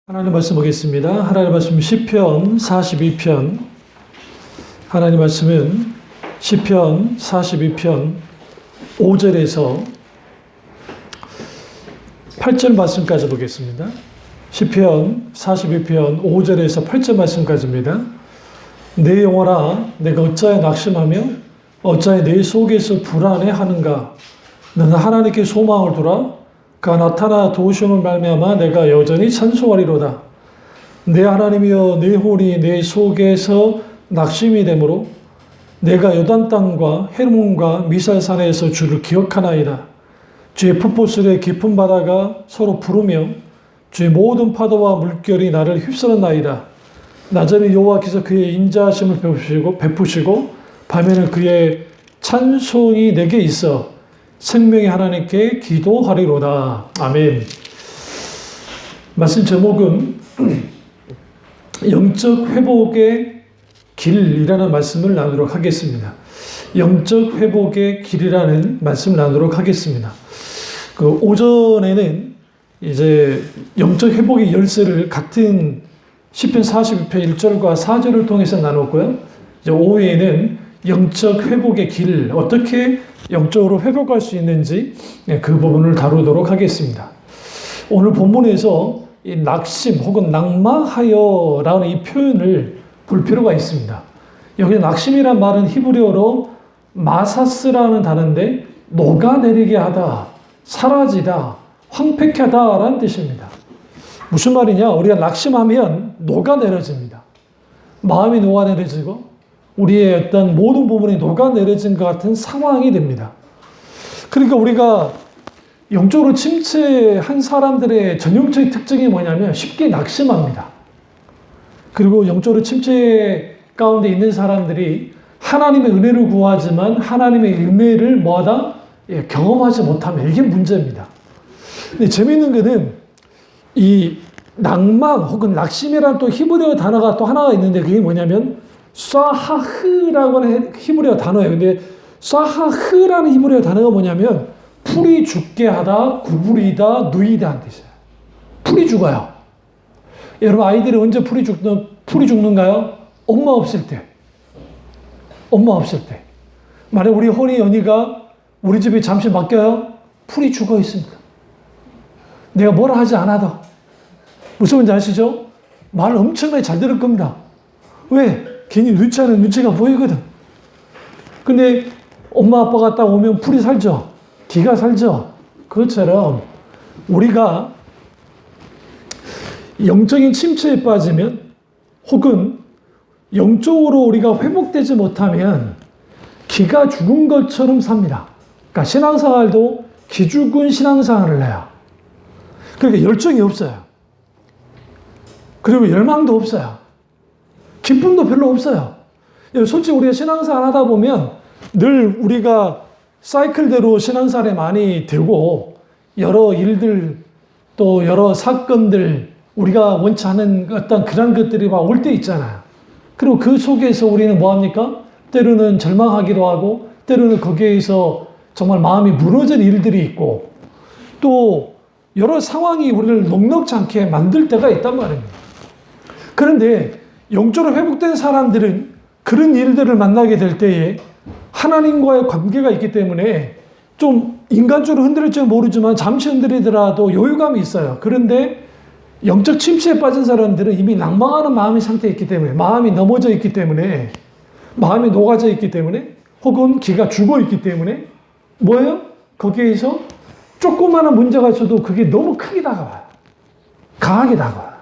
하나님 말씀 보겠습니다. 하나님 말씀 시편 42편. 하나님 말씀은 시편 42편 5절에서 8절 말씀까지 보겠습니다. 시편 42편 5절에서 8절 말씀까지입니다. 내 영혼아, 내가 어찌하여 낙심하며 어찌하여 내 속에서 불안해하는가? 너는 하나님께 소망을 두라. 그가 나타나 도우심을 말미암아 내가 여전히 찬송하리로다. 내 하나님이여, 내 혼이 내 속에서 낙심이 되므로 내가 요단 땅과 헤르몬과 미살산에서 주를 기억하나이다. 주의 풋보슬의 깊은 바다가 서로 부르며 주의 모든 파도와 물결이 나를 휩쓸었나이다. 낮에는 여호와께서 그의 인자하심을 베푸시고 밤에는 그의 찬송이 내게 있어 생명의 하나님께 기도하리로다. 아멘. 말씀 제목은 영적 회복의 길이라는 말씀을 나누도록 하겠습니다. 영적 회복의 길이라는 말씀을 나누도록 하겠습니다. 그 오전에는 이제 영적 회복의 열쇠를 같은 시편 42편 1절과 4절을 통해서 나눴고요. 이제 오후에는 영적 회복의 길, 어떻게 영적으로 회복할 수 있는지 그 부분을 다루도록 하겠습니다. 오늘 본문에서 이 낙심 혹은 낙망하여라는 이 표현을 볼 필요가 있습니다. 여기 낙심이란 말은 히브리어로 마사스라는 단어인데 녹아내리게 하다, 사라지다, 황폐케 하다라는 뜻입니다. 무슨 말이냐? 우리가 낙심하면 녹아내려집니다. 마음이 녹아내려지고 우리의 어떤 모든 부분이 녹아내려진 것 같은 상황이 됩니다. 그러니까 우리가 영적으로 침체한 사람들의 전형적인 특징이 뭐냐면 쉽게 낙심합니다. 그리고 영적으로 침체 가운데 있는 사람들이 하나님의 은혜를 구하지만 하나님의 은혜를 뭐하다? 경험하지 못하면 이게 문제입니다. 근데 재미있는 것은 이 낭망 혹은 낙심이라는 또 히브리어 단어가 또 하나가 있는데 그게 뭐냐면 쏴하흐라고 하는 히브리어 단어예요. 근데 쏴하흐라는 히브리어 단어가 뭐냐면 풀이 죽게 하다, 구부리다, 누이다 하는 뜻이에요. 풀이 죽어요. 여러분 아이들이 언제 풀이 죽는가요? 엄마 없을 때. 엄마 없을 때. 만약 우리 혼이 연희가 우리 집에 잠시 맡겨요? 풀이 죽어 있습니다. 내가 뭐라 하지 않아도. 무슨 말인지 아시죠? 말 엄청나게 잘 들을 겁니다. 왜? 괜히 눈치가 보이거든. 근데 엄마 아빠가 딱 오면 풀이 살죠. 기가 살죠. 그것처럼 우리가 영적인 침체에 빠지면 혹은 영적으로 우리가 회복되지 못하면 기가 죽은 것처럼 삽니다. 그러니까 신앙생활도 기죽은 신앙생활을 해요. 그러니까 열정이 없어요. 그리고 열망도 없어요. 기쁨도 별로 없어요. 솔직히 우리가 신앙생활 하다 보면 늘 우리가 사이클대로 신앙생활에 많이 되고 여러 일들 또 여러 사건들 우리가 원치 않은 어떤 그런 것들이 막 올 때 있잖아요. 그리고 그 속에서 우리는 뭐합니까? 때로는 절망하기도 하고 때로는 거기에서 정말 마음이 무너진 일들이 있고 또 여러 상황이 우리를 녹록지 않게 만들 때가 있단 말입니다. 그런데 영적으로 회복된 사람들은 그런 일들을 만나게 될 때에 하나님과의 관계가 있기 때문에 좀 인간적으로 흔들릴지 모르지만 잠시 흔들리더라도 여유감이 있어요. 그런데 영적 침체에 빠진 사람들은 이미 낭망하는 마음의 상태에 있기 때문에 마음이 넘어져 있기 때문에 마음이 녹아져 있기 때문에 혹은 기가 죽어 있기 때문에 뭐예요? 거기에서 조그마한 문제가 있어도 그게 너무 크게 다가와요. 강하게 다가와요.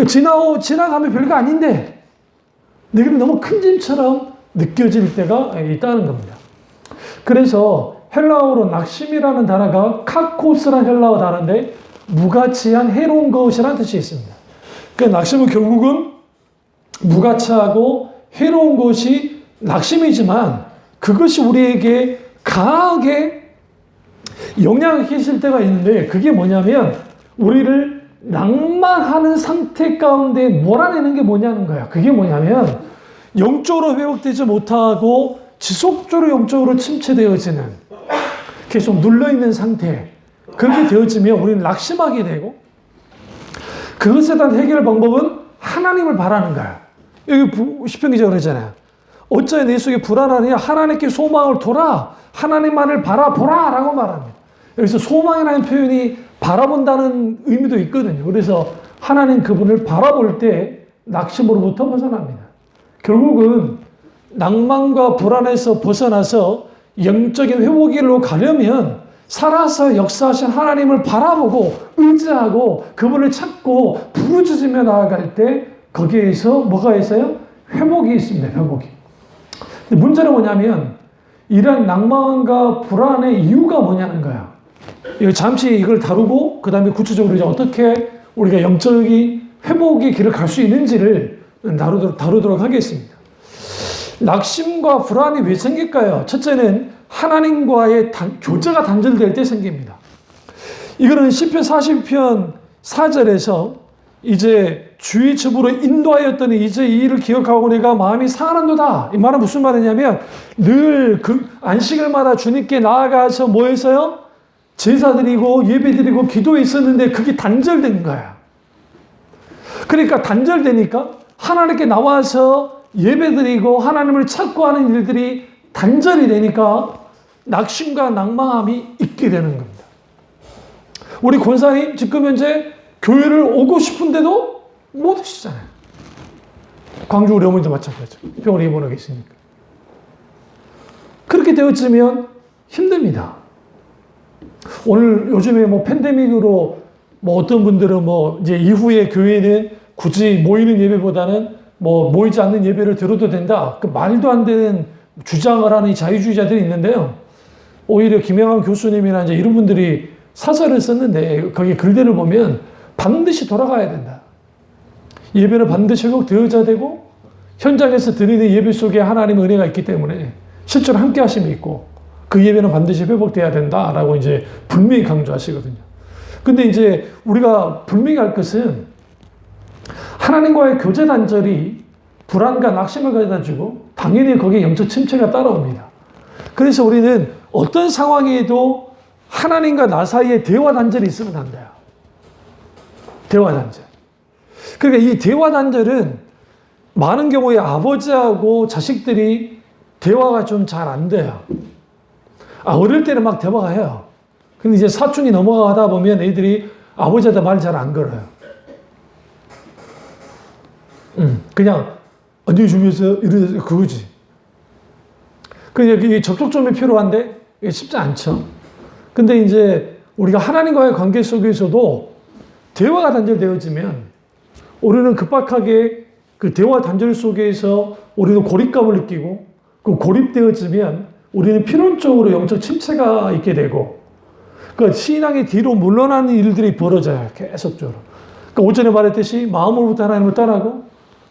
지나가면 별거 아닌데 내게 너무 큰 짐처럼 느껴질 때가 있다는 겁니다. 그래서 헬라어로 낙심이라는 단어가 카코스라는 헬라어 단어인데 무가치한 해로운 것이라는 뜻이 있습니다. 그 낙심은 결국은 무가치하고 해로운 것이 낙심이지만 그것이 우리에게 강하게 영향을 끼칠 때가 있는데 그게 뭐냐면 우리를 낭만하는 상태 가운데 몰아내는 게 뭐냐는 거야. 그게 뭐냐면 영적으로 회복되지 못하고 지속적으로 영적으로 침체되어지는 계속 눌러있는 상태 그렇게 되어지면 우리는 낙심하게 되고 그것에 대한 해결 방법은 하나님을 바라는 거야. 여기 시편 기자가 그러잖아요. 어찌하여 내 속에 불안하느냐? 하나님께 소망을 둬라. 하나님만을 바라보라 라고 말합니다. 여기서 소망이라는 표현이 바라본다는 의미도 있거든요. 그래서 하나님 그분을 바라볼 때 낙심으로부터 벗어납니다. 결국은 낭만과 불안에서 벗어나서 영적인 회복길로 가려면 살아서 역사하신 하나님을 바라보고 의지하고 그분을 찾고 부르짖으며 나아갈 때 거기에서 뭐가 있어요? 회복이 있습니다. 회복이. 근데 문제는 뭐냐면 이런 낭만과 불안의 이유가 뭐냐는 거야. 잠시 이걸 다루고 그 다음에 구체적으로 이제 어떻게 우리가 영적인 회복의 길을 갈 수 있는지를 다루도록 하겠습니다. 낙심과 불안이 왜 생길까요? 첫째는 하나님과의 교제가 단절될 때 생깁니다. 이거는 시편 40편 4절에서 이제 주의 첩으로 인도하였더니 이제 이 일을 기억하고 내가 마음이 상하는도다. 이 말은 무슨 말이냐면 늘 그 안식일마다 주님께 나아가서 뭐 했어요? 제사 드리고 예배 드리고 기도에 있었는데 그게 단절된 거야. 그러니까 단절되니까 하나님께 나와서 예배 드리고 하나님을 찾고 하는 일들이 단절이 되니까 낙심과 낭망함이 있게 되는 겁니다. 우리 권사님 지금 현재 교회를 오고 싶은데도 못 오시잖아요. 광주 우리 어머니도 마찬가지죠. 병원에 입원하 계시니까. 그렇게 되어지면 힘듭니다. 오늘 요즘에 뭐 팬데믹으로 뭐 어떤 분들은 뭐 이제 이후에 교회는 굳이 모이는 예배보다는 뭐 모이지 않는 예배를 드려도 된다. 그 말도 안 되는 주장을 하는 자유주의자들이 있는데요. 오히려 김영환 교수님이나 이제 이런 분들이 사설을 썼는데 거기 글들을 보면 반드시 돌아가야 된다. 예배는 반드시 회복되어야 되고 현장에서 드리는 예배 속에 하나님의 은혜가 있기 때문에 실제로 함께 하심이 있고 그 예배는 반드시 회복돼야 된다라고 이제 분명히 강조하시거든요. 근데 이제 우리가 분명히 할 것은 하나님과의 교제 단절이 불안과 낙심을 가져다 주고 당연히 거기에 영적 침체가 따라옵니다. 그래서 우리는 어떤 상황에도 하나님과 나 사이에 대화 단절이 있으면 안 돼요. 대화 단절. 그러니까 이 대화 단절은 많은 경우에 아버지하고 자식들이 대화가 좀 잘 안 돼요. 어릴 때는 막 대화가 해요. 근데 이제 사춘기 넘어가다 보면 애들이 아버지한테 말 잘 안 걸어요. 그냥 안녕히 주무세요. 이러면서 그거지. 그게 접촉점이 필요한데 이게 쉽지 않죠. 근데 이제 우리가 하나님과의 관계 속에서도 대화가 단절되어지면 우리는 급박하게 그 대화 단절 속에서 우리는 고립감을 느끼고 그 고립되어지면 우리는 필연적으로 영적 침체가 있게 되고 그 신앙의 뒤로 물러나는 일들이 벌어져요. 계속적으로. 그러니까 오전에 말했듯이 마음으로부터 하나님을 떠나고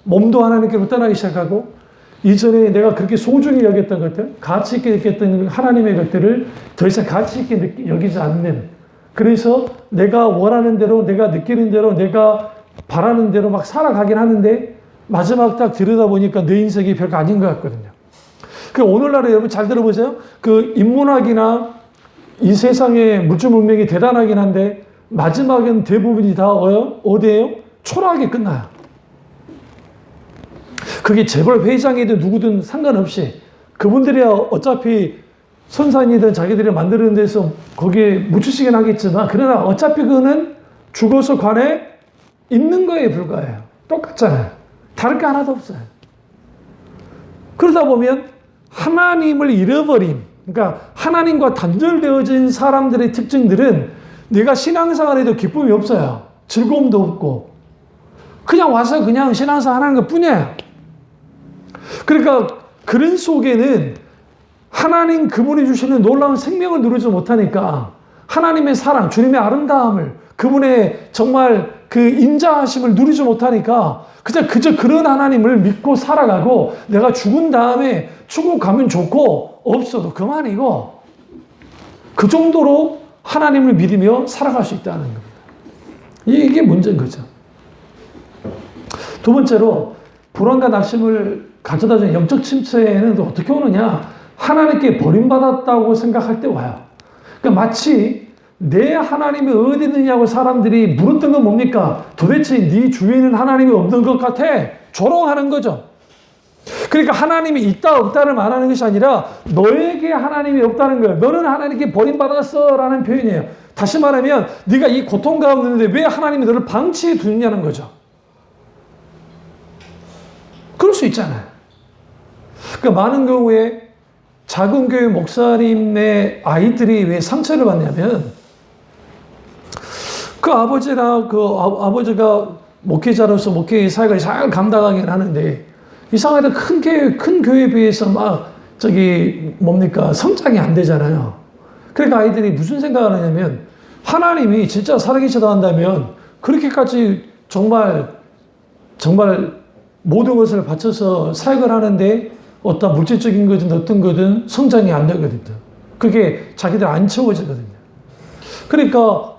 몸도 하나님께로 떠나기 시작하고 이전에 내가 그렇게 소중히 여겼던 것들, 가치 있게 느꼈던 하나님의 것들을 더 이상 가치 있게 여기지 않는 그래서 내가 원하는 대로 내가 느끼는 대로 내가 바라는 대로 막 살아가긴 하는데 마지막 딱 들여다보니까 내 인생이 별거 아닌 것 같거든요. 그 오늘날에 여러분 잘 들어보세요. 그 인문학이나 이 세상의 물질 문명이 대단하긴 한데 마지막엔 대부분이 다 어디예요? 초라하게 끝나요. 그게 재벌 회장이든 누구든 상관없이 그분들이야 어차피 선산이든 자기들이 만드는 데서 거기에 묻히시긴 하겠지만 그러나 어차피 그거는 죽어서 관에 있는 거에 불과해요. 똑같잖아요. 다를 게 하나도 없어요. 그러다 보면 하나님을 잃어버린 그러니까 하나님과 단절되어진 사람들의 특징들은 내가 신앙생활에도 기쁨이 없어요. 즐거움도 없고 그냥 와서 그냥 신앙생활 하는 것 뿐이에요. 그러니까 그런 속에는 하나님 그분이 주시는 놀라운 생명을 누리지 못하니까 하나님의 사랑, 주님의 아름다움을 그분의 정말 그 인자하심을 누리지 못하니까 그저 그런 하나님을 믿고 살아가고 내가 죽은 다음에 천국 가면 좋고 없어도 그만이고 그 정도로 하나님을 믿으며 살아갈 수 있다는 겁니다. 이게 문제인 거죠. 두 번째로 불안과 낙심을 가져다 주는 영적 침체에는 어떻게 오느냐? 하나님께 버림받았다고 생각할 때 와요. 그러니까 마치 내 하나님이 어디 있느냐고 사람들이 물었던 건 뭡니까? 도대체 네 주위에는 하나님이 없는 것 같아? 조롱하는 거죠. 그러니까 하나님이 있다 없다를 말하는 것이 아니라 너에게 하나님이 없다는 거예요. 너는 하나님께 버림받았어 라는 표현이에요. 다시 말하면 네가 이 고통 가운데 있는데 왜 하나님이 너를 방치해 두느냐는 거죠. 그럴 수 있잖아요. 그러니까 많은 경우에 작은 교회 목사님의 아이들이 왜 상처를 받냐면 그 아버지나 아버지가 목회자로서 목회 사역을 잘 감당하긴 하는데 이상하게 큰 교회에 비해서 성장이 안 되잖아요. 그러니까 아이들이 무슨 생각을 하냐면 하나님이 진짜 살아계시다 한다면 그렇게까지 정말 모든 것을 바쳐서 사역을 하는데 어떤 물질적인 거든 어떤 거든 성장이 안 되거든요. 그게 자기들 안 채워지거든요. 그러니까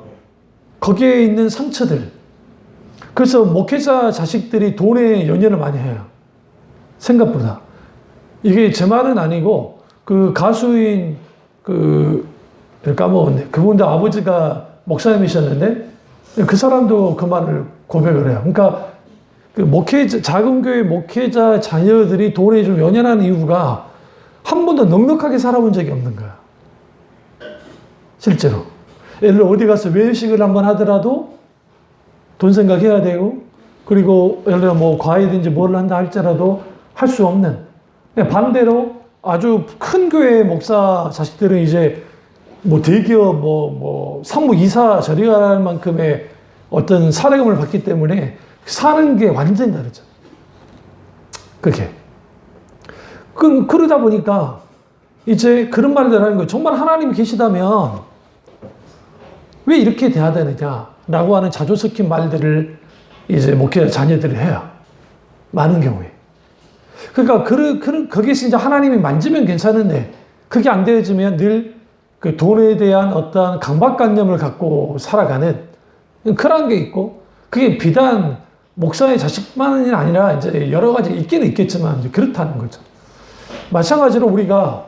거기에 있는 상처들. 그래서 목회자 자식들이 돈에 연연을 많이 해요. 생각보다. 이게 제 말은 아니고 그 가수인 까먹었네. 그분도 아버지가 목사님이셨는데 그 사람도 그 말을 고백을 해요. 그러니까 작은 교회 목회자 자녀들이 돈에 좀 연연하는 이유가 한 번도 넉넉하게 살아본 적이 없는 거야. 실제로. 예를 들어 어디 가서 외식을 한번 하더라도 돈 생각해야 되고, 그리고 예를 들어 뭐 과외든지 뭘 한다 할지라도 할 수 없는. 반대로 아주 큰 교회 목사 자식들은 이제 뭐 대기업 상무이사 저리 갈 만큼의 어떤 사례금을 받기 때문에 사는 게 완전히 다르죠. 그게. 그러다 보니까 이제 그런 말들 하는 거예요. 정말 하나님이 계시다면 왜 이렇게 돼야 되느냐라고 하는 자조 섞인 말들을 이제 목회자 자녀들이 해요. 많은 경우에. 그러니까 거기서 이제 하나님이 만지면 괜찮은데 그게 안 되어지면 늘 그 돈에 대한 어떤 강박관념을 갖고 살아가는 그런 게 있고, 그게 비단 목사의 자식만이 아니라 이제 여러 가지 있기는 있겠지만 그렇다는 거죠. 마찬가지로 우리가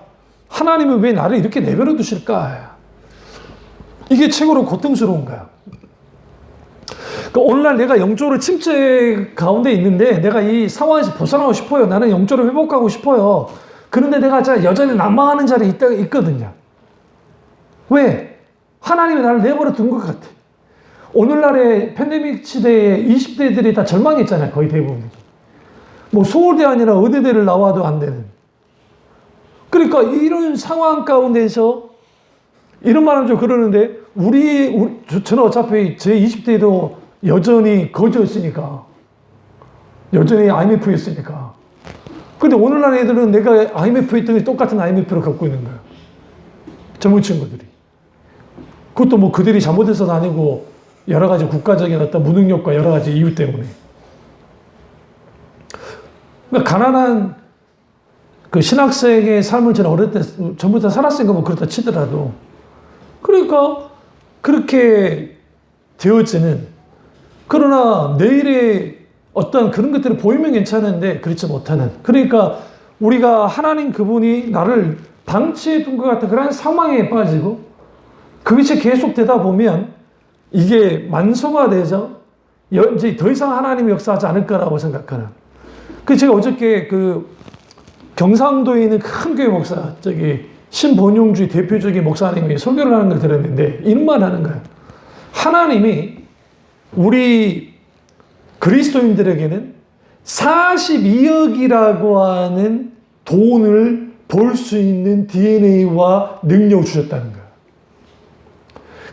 하나님은 왜 나를 이렇게 내버려 두실까? 이게 최고로 고통스러운 거야. 그러니까 오늘날 내가 영적으로 침체 가운데 있는데 내가 이 상황에서 벗어나고 싶어요. 나는 영적으로 회복하고 싶어요. 그런데 내가 여전히 난망하는 자리에 있거든요. 왜? 하나님이 나를 내버려 둔 것 같아. 오늘날의 팬데믹 시대에 20대들이 다 절망했잖아요. 거의 대부분. 뭐 서울대 아니라 의대대를 나와도 안 되는. 그러니까 이런 상황 가운데서 이런 말은 좀 그러는데 저는 어차피 제 20대도 여전히 거지였으니까. 여전히 IMF였으니까. 근데 오늘날 애들은 내가 IMF 했던 게 똑같은 IMF를 갖고 있는 거야. 젊은 친구들이. 그것도 뭐 그들이 잘못해서도 아니고 여러 가지 국가적인 어떤 무능력과 여러 가지 이유 때문에. 그러니까 가난한 그 신학생의 삶을 저는 어릴 때 전부터 살았으니까 뭐 그렇다 치더라도, 그러니까 그렇게 되어지는, 그러나 내일의 어떤 그런 것들이 보이면 괜찮은데 그렇지 못하는, 그러니까 우리가 하나님 그분이 나를 방치해 둔 것 같은 그런 상황에 빠지고 그것이 계속되다 보면 이게 만성화되죠. 이제 더 이상 하나님이 역사하지 않을 거라고 생각하는. 제가 어저께 경상도에 있는 큰 교회 목사, 신본용주의 대표적인 목사님이 설교를 하는 걸 들었는데 이런 말 하는 거예요. 하나님이 우리 그리스도인들에게는 42억이라고 하는 돈을 벌 수 있는 DNA와 능력을 주셨다는 거예요.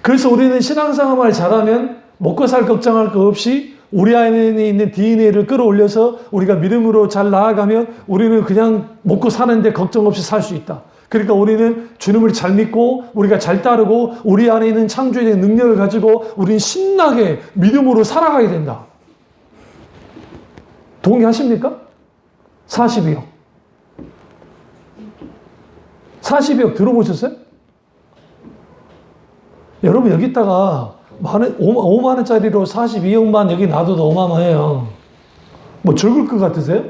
그래서 우리는 신앙생활을 잘하면 먹고 살 걱정할 거 없이 우리 안에 있는 DNA를 끌어올려서 우리가 믿음으로 잘 나아가면 우리는 그냥 먹고 사는데 걱정 없이 살 수 있다. 그러니까 우리는 주님을 잘 믿고 우리가 잘 따르고 우리 안에 있는 창조의 능력을 가지고 우리는 신나게 믿음으로 살아가야 된다. 동의하십니까? 42억. 42억 들어보셨어요? 여러분 여기다가 5만 원짜리로 42억만 여기 놔둬도 어마어마해요. 뭐 적을 것 같으세요?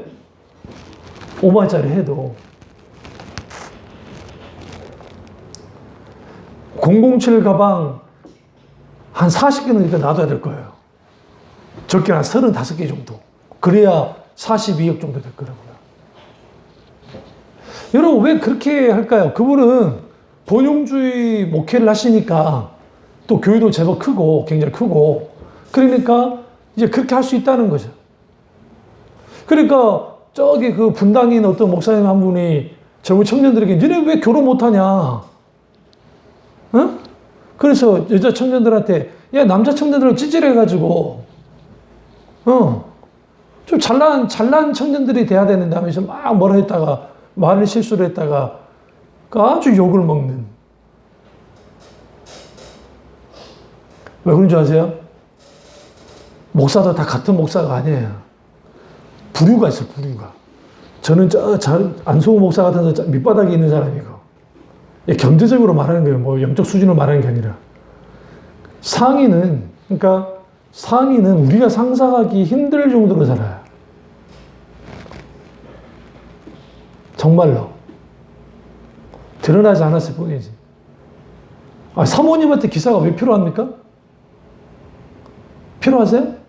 5만 원짜리 해도. 007 가방 한 40개는 일단 놔둬야 될 거예요. 적게 한 35개 정도. 그래야 42억 정도 될 거라고요. 여러분, 왜 그렇게 할까요? 그분은 번영주의 목회를 하시니까 또 교회도 제법 크고, 굉장히 크고, 그러니까 이제 그렇게 할 수 있다는 거죠. 그러니까 저기 그 분당인 어떤 목사님 한 분이 젊은 청년들에게 너네 왜 결혼 못하냐? 어? 그래서 여자 청년들한테 야, 남자 청년들은 찌질해가지고 좀 잘난 청년들이 돼야 되는다면서 막 뭐라 했다가 말을 실수를 했다가 아주 욕을 먹는. 왜 그런 줄 아세요? 목사도 다 같은 목사가 아니에요. 부류가 있어요, 부류가. 저는 안성호 목사 같은 밑바닥에 있는 사람이고, 경제적으로 말하는 거예요. 뭐 영적 수준으로 말하는 게 아니라. 상위는 우리가 상상하기 힘들 정도로 살아요. 정말로. 드러나지 않았을 뿐이지. 사모님한테 기사가 왜 필요합니까? 필요하세요?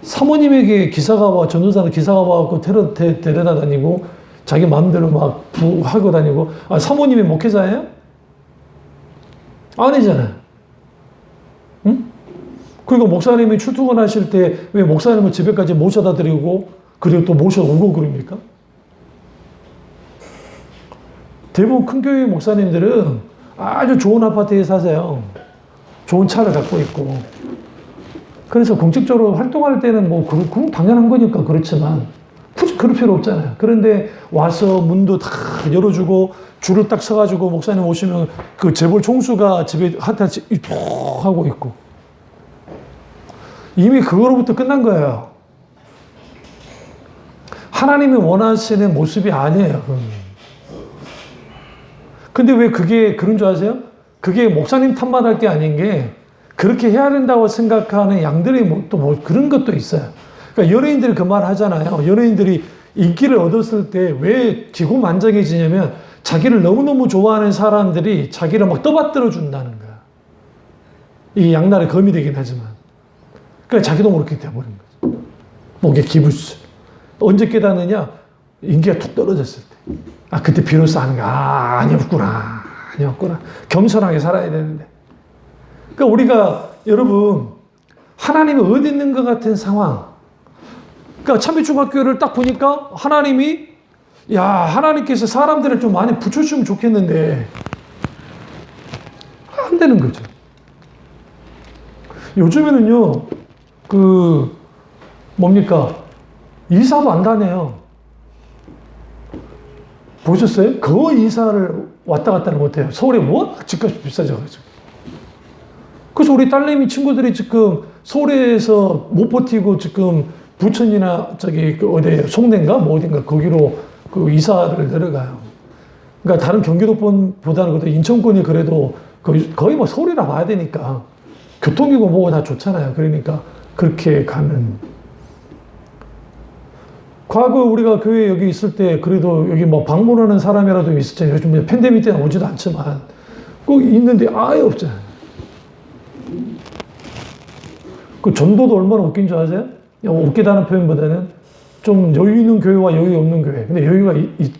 사모님에게 전도사는 기사가 와갖고 데려다 다니고, 자기 마음대로 막 하고 다니고, 사모님이 목회자예요? 아니잖아요. 응? 그리고 목사님이 출퇴근하실 때 왜 목사님을 집에까지 모셔다 드리고, 그리고 또 모셔오고 그럽니까? 대부분 큰 교회 목사님들은 아주 좋은 아파트에 사세요. 좋은 차를 갖고 있고. 그래서 공식적으로 활동할 때는 뭐, 그건 당연한 거니까 그렇지만, 굳이 그럴 필요 없잖아요. 그런데 와서 문도 다 열어주고, 줄을 딱 서가지고, 목사님 오시면 그 재벌 총수가 집에 한타치 하고 있고. 이미 그거로부터 끝난 거예요. 하나님이 원하시는 모습이 아니에요. 근데 왜 그게 그런 줄 아세요? 그게 목사님 탓만 할 게 아닌 게, 그렇게 해야 된다고 생각하는 양들이 또 그런 것도 있어요. 그러니까 연예인들이 그 말 하잖아요. 연예인들이 인기를 얻었을 때 왜 기고만장해지냐면 자기를 너무너무 좋아하는 사람들이 자기를 막 떠받들어 준다는 거야. 이게 양날의 검이 되긴 하지만. 그러니까 자기도 모르게 돼버린 거죠. 목에 기부스. 언제 깨닫느냐? 인기가 툭 떨어졌을 때. 그때 비로소 하는 거야. 아니었구나. 겸손하게 살아야 되는데. 그러니까 우리가 여러분 하나님이 어디 있는 것 같은 상황. 그러니까 참배중학교를 딱 보니까 하나님께서 사람들을 좀 많이 붙여주면 좋겠는데 안 되는 거죠. 요즘에는요 이사도 안 다녀요. 보셨어요? 거의 이사를 왔다 갔다는 못해요. 서울에 워낙 집값이 비싸져가지고. 그래서 우리 딸내미 친구들이 지금 서울에서 못 버티고 지금 부천이나 어디 송내인가 어딘가 거기로 이사를 내려가요. 그러니까 다른 경기도보다는 인천권이 그래도 거의 뭐 서울이라 봐야 되니까 교통이고 뭐고 다 좋잖아요. 그러니까 그렇게 가는. 과거 우리가 교회 여기 있을 때 그래도 여기 뭐 방문하는 사람이라도 있었잖아요. 요즘 팬데믹 때는 오지도 않지만 꼭 있는데 아예 없잖아요. 그 전도도 얼마나 웃긴 줄 아세요? 웃기다는 표현보다는 좀 여유 있는 교회와 여유 없는 교회. 근데 여유가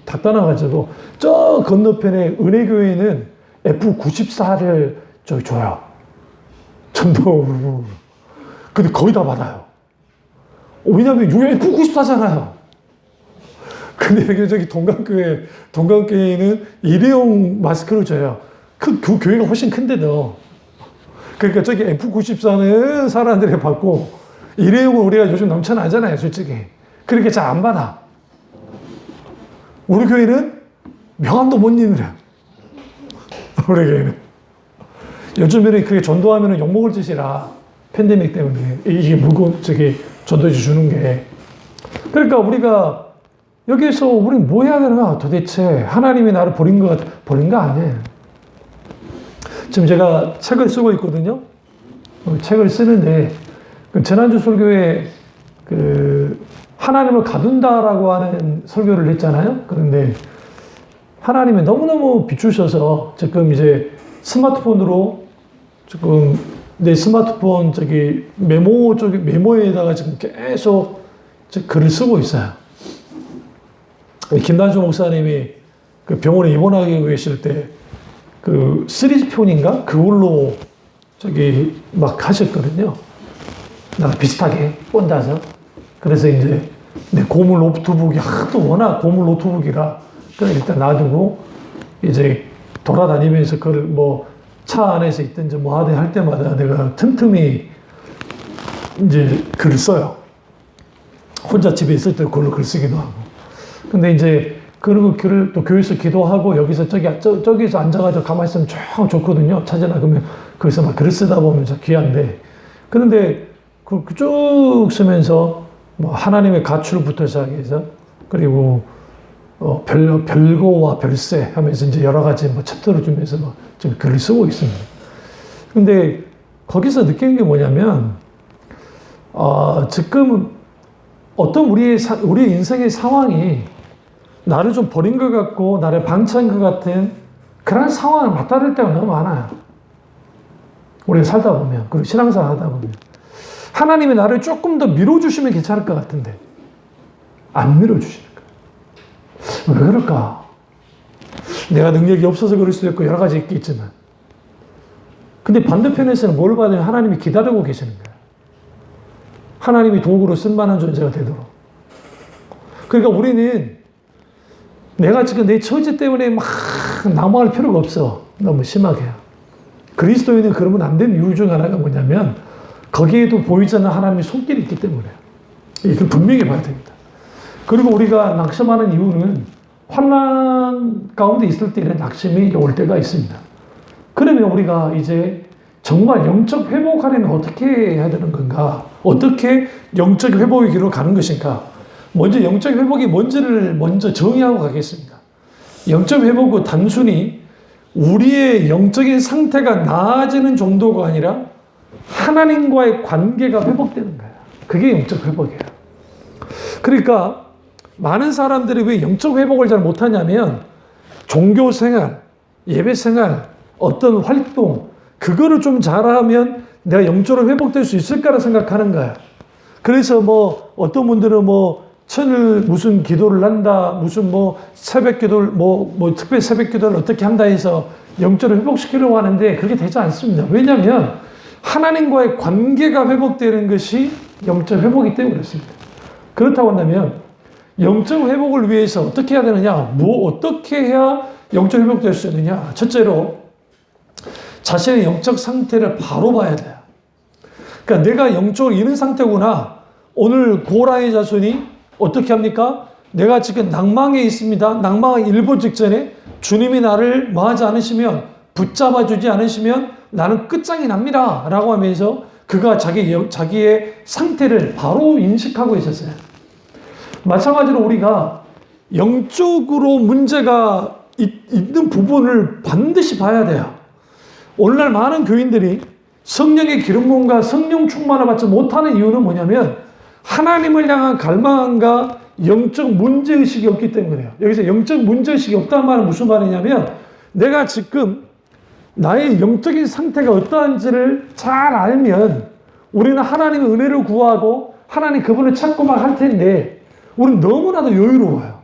다 떠나가지고 저 건너편에 은혜교회는 F94를 줘요. 전도. 근데 거의 다 받아요. 왜냐면 F94잖아요. 근데 여기 동강교회는 일회용 마스크를 줘요. 그 교회가 훨씬 큰데도. 그러니까 저기 F94는 사람들이 받고 일회용은 우리가 요즘 넘쳐나잖아요, 솔직히. 그렇게 잘 안 받아. 우리 교회는 명함도 못 읽느라. 우리 교회는. 요즘에는 그게 전도하면 욕먹을 짓이라. 팬데믹 때문에. 이게 무거운, 전도해 주는 게. 그러니까 우리가 여기서 우리 뭐 해야 되나 도대체. 하나님이 나를 버린 거 아니에요. 지금 제가 책을 쓰고 있거든요. 책을 쓰는데, 지난주 설교에 하나님을 가둔다라고 하는 설교를 했잖아요. 그런데 하나님이 너무너무 비추셔서 지금 이제 스마트폰으로 지금 내 스마트폰 메모에다가 지금 계속 글을 쓰고 있어요. 김단수 목사님이 그 병원에 입원하고 계실 때 그 시리즈폰인가? 그걸로 막 하셨거든요. 나랑 비슷하게 꼰다서. 그래서 이제 내 고물 노트북이 하도 워낙 고물 노트북이라 그걸 일단 놔두고 이제 돌아다니면서 그걸 뭐 차 안에서 있든지 뭐 하든 할 때마다 내가 틈틈이 이제 글을 써요. 혼자 집에 있을 때 그걸로 글 쓰기도 하고. 근데 이제 그리고 글을 또 교회에서 기도하고 여기서 저기서 앉아가지고 가만히 있으면 쫙 좋거든요. 찾아나 그러면 거기서 막 글을 쓰다 보면 귀한데. 그런데 쭉 쓰면서 뭐 하나님의 가출부터 시작해서 그리고 별거와 별세 하면서 이제 여러 가지 뭐 챕터를 주면서 막 지금 글을 쓰고 있습니다. 근데 거기서 느낀 게 뭐냐면, 지금 어떤 우리 인생의 상황이 나를 좀 버린 것 같고, 나를 방치한 것 같은 그런 상황을 맞다를 때가 너무 많아요. 우리가 살다 보면, 그리고 신앙생활 하다 보면. 하나님이 나를 조금 더 밀어주시면 괜찮을 것 같은데, 안 밀어주시는 거예요. 왜 그럴까? 내가 능력이 없어서 그럴 수도 있고, 여러 가지 있겠지만. 근데 반대편에서는 뭘 받으면 하나님이 기다리고 계시는 거예요. 하나님이 도구로 쓸만한 존재가 되도록. 그러니까 우리는 내가 지금 내 처지 때문에 막 낙망할 필요가 없어. 너무 심하게요. 그리스도인은 그러면 안 되는 이유 중 하나가 뭐냐면 거기에도 보이지 않는 하나님의 손길이 있기 때문에요. 이걸 분명히 봐야 됩니다. 그리고 우리가 낙심하는 이유는 환난 가운데 있을 때 이런 낙심이 올 때가 있습니다. 그러면 우리가 이제 정말 영적 회복하려면 어떻게 해야 되는 건가? 어떻게 영적 회복의 길로 가는 것인가? 먼저 영적 회복이 뭔지를 먼저 정의하고 가겠습니다. 영적 회복은 단순히 우리의 영적인 상태가 나아지는 정도가 아니라 하나님과의 관계가 회복되는 거예요. 그게 영적 회복이에요. 그러니까 많은 사람들이 왜 영적 회복을 잘 못하냐면 종교 생활, 예배 생활, 어떤 활동, 그거를 좀 잘하면 내가 영적으로 회복될 수 있을까라 생각하는 거야. 그래서 뭐 어떤 분들은 뭐 천일 무슨 기도를 한다, 무슨 뭐 새벽 기도를 뭐 특별 새벽 기도를 어떻게 한다 해서 영적으로 회복시키려고 하는데 그렇게 되지 않습니다. 왜냐하면 하나님과의 관계가 회복되는 것이 영적 회복이기 때문에 그렇습니다. 그렇다고 한다면 영적 회복을 위해서 어떻게 해야 되느냐? 어떻게 해야 영적 회복될 수 있느냐? 첫째로 자신의 영적 상태를 바로 봐야 돼요. 그러니까 내가 영적으로 이런 상태구나. 오늘 고라의 자손이 어떻게 합니까? 내가 지금 낭망에 있습니다. 낭망의 일보 직전에 주님이 나를 뭐하지 않으시면, 붙잡아 주지 않으시면 나는 끝장이 납니다. 라고 하면서 그가 자기의 상태를 바로 인식하고 있었어요. 마찬가지로 우리가 영적으로 문제가 있는 부분을 반드시 봐야 돼요. 오늘날 많은 교인들이 성령의 기름부음과 성령 충만을 받지 못하는 이유는 뭐냐면 하나님을 향한 갈망과 영적 문제의식이 없기 때문이에요. 여기서 영적 문제의식이 없다는 말은 무슨 말이냐면 내가 지금 나의 영적인 상태가 어떠한지를 잘 알면 우리는 하나님의 은혜를 구하고 하나님 그분을 찾고 막 할 텐데 우리는 너무나도 여유로워요.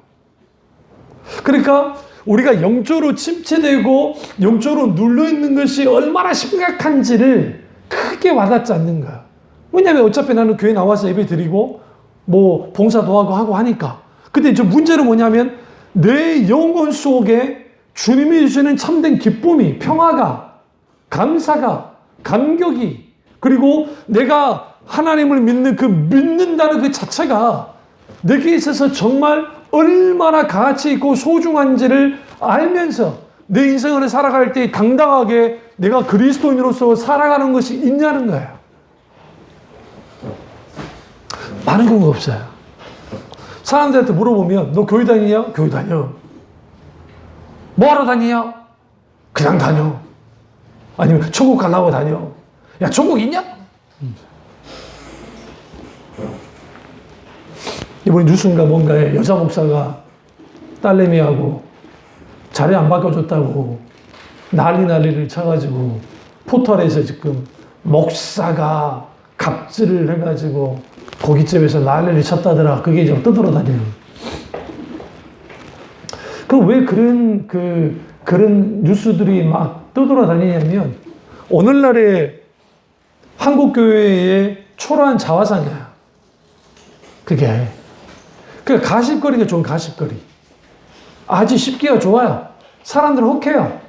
그러니까 우리가 영적으로 침체되고 영적으로 눌려있는 것이 얼마나 심각한지를 크게 와닿지 않는 거야. 왜냐하면 어차피 나는 교회 나와서 예배 드리고 뭐 봉사도 하고 하니까. 근데 이제 문제는 뭐냐면 내 영혼 속에 주님이 주시는 참된 기쁨이, 평화가, 감사가, 감격이, 그리고 내가 하나님을 믿는다는 그 자체가 내게 있어서 정말 얼마나 가치 있고 소중한지를 알면서 내 인생을 살아갈 때 당당하게 내가 그리스도인으로서 살아가는 것이 있냐는 거예요. 많은 경우가 없어요. 사람들한테 물어보면 너 교회 다니냐? 교회 다녀. 뭐하러 다니냐? 그냥 다녀. 아니면 천국 가려고 다녀. 야 천국 있냐? 이번에 뉴스인가 뭔가에 여자 목사가 딸내미하고 자리 안 바꿔줬다고 난리를 쳐가지고 포털에서 지금 목사가 갑질을 해가지고 고깃집에서 난리를 쳤다더라. 그게 좀 떠돌아다니는. 그럼 왜 그런 뉴스들이 막 떠돌아다니냐면, 오늘날의 한국교회의 초라한 자화상이야. 그게. 그러니까 가십거리가 좋은 가십거리. 아주 쉽기가 좋아요. 사람들은 혹해요.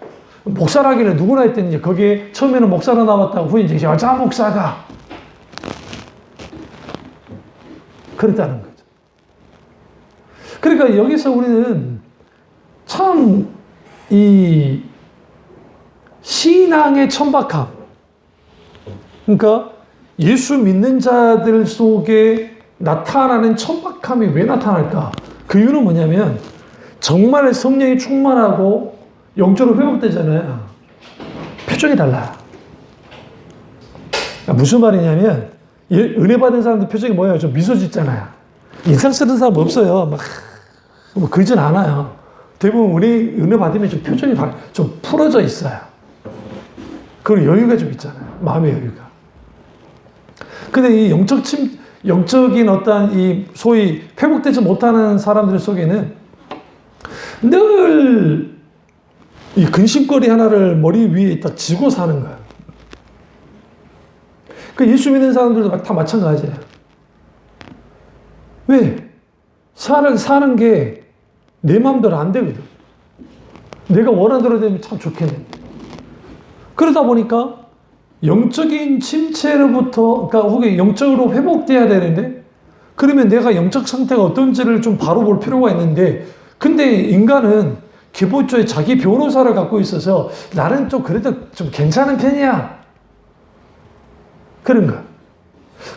목사라길래 누구나 했더니 거기에 처음에는 목사로 나왔다고 후에 이제 여자 목사가 그랬다는 거죠. 그러니까 여기서 우리는 참 이 신앙의 천박함, 그러니까 예수 믿는 자들 속에 나타나는 천박함이 왜 나타날까? 그 이유는 뭐냐면 정말 성령이 충만하고 영적으로 회복되잖아요. 표정이 달라요. 무슨 말이냐면 은혜 받은 사람들 표정이 뭐예요? 좀 미소 짓잖아요. 인상 쓰는 사람 없어요. 뭐 그러진 않아요. 대부분 은혜 받으면 좀 표정이 좀 풀어져 있어요. 그리고 여유가 좀 있잖아요. 마음의 여유가. 근데 이 영적인 어떤 이 소위 회복되지 못하는 사람들 속에는 늘 이 근심거리 하나를 머리 위에 딱 쥐고 사는 거예요. 그 예수 믿는 사람들도 다 마찬가지예요. 왜? 사는 게 내 마음대로 안 되거든. 내가 원하는 대로 되면 참 좋겠네. 그러다 보니까 영적인 침체로부터, 그러니까 혹은 영적으로 회복돼야 되는데, 그러면 내가 영적 상태가 어떤지를 좀 바로 볼 필요가 있는데, 근데 인간은 기본적으로 자기 변호사를 갖고 있어서 나는 좀 그래도 좀 괜찮은 편이야. 그런 거야.